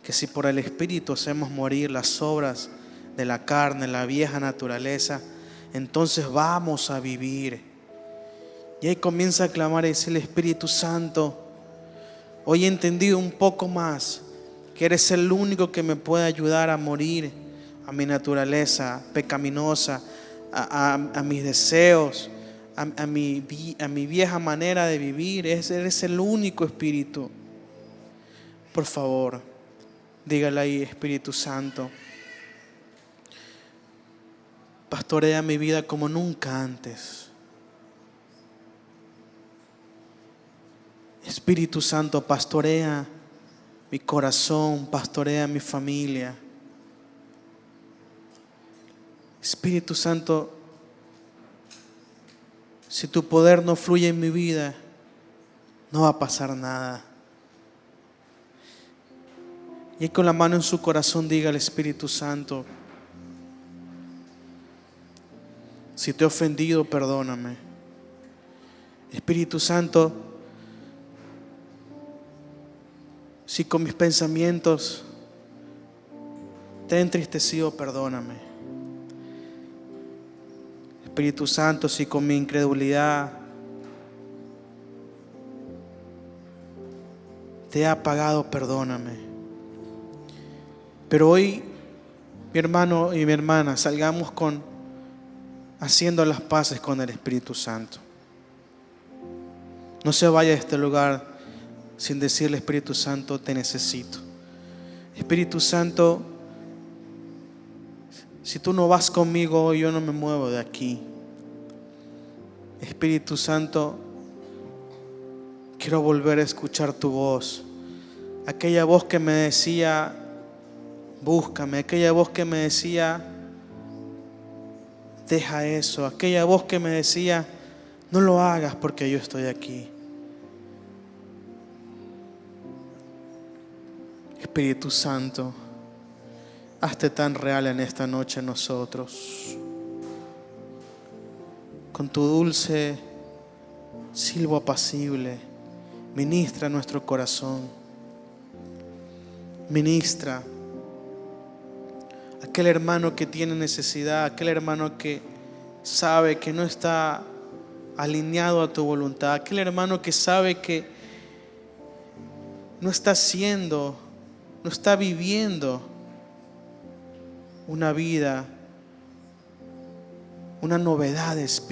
que si por el Espíritu hacemos morir las obras de la carne, la vieja naturaleza, entonces vamos a vivir. Y ahí comienza a clamar y decirle, Espíritu Santo, hoy he entendido un poco más que eres el único que me puede ayudar a morir a mi naturaleza pecaminosa, a mis deseos, a mi vieja manera de vivir. Eres el único Espíritu. Por favor, dígale ahí: Espíritu Santo, pastorea mi vida como nunca antes. Espíritu Santo, pastorea mi corazón, pastorea mi familia. Espíritu Santo, si tu poder no fluye en mi vida, no va a pasar nada. Y con la mano en su corazón diga al Espíritu Santo: si te he ofendido, perdóname. Espíritu Santo, si con mis pensamientos te he entristecido, perdóname. Espíritu Santo, si con mi incredulidad te he apagado, perdóname. Pero hoy, mi hermano y mi hermana, salgamos haciendo las paces con el Espíritu Santo. No se vaya de este lugar sin decirle: Espíritu Santo, te necesito. Espíritu Santo, si tú no vas conmigo, yo no me muevo de aquí. Espíritu Santo, quiero volver a escuchar tu voz. Aquella voz que me decía: búscame. Aquella voz que me decía: deja eso. Aquella voz que me decía: no lo hagas porque yo estoy aquí. Espíritu Santo, hazte tan real en esta noche en nosotros. Con tu dulce silbo apacible, ministra nuestro corazón. Ministra aquel hermano que tiene necesidad, aquel hermano que sabe que no está alineado a tu voluntad, aquel hermano que sabe que no está viviendo una vida, una novedad de espíritu.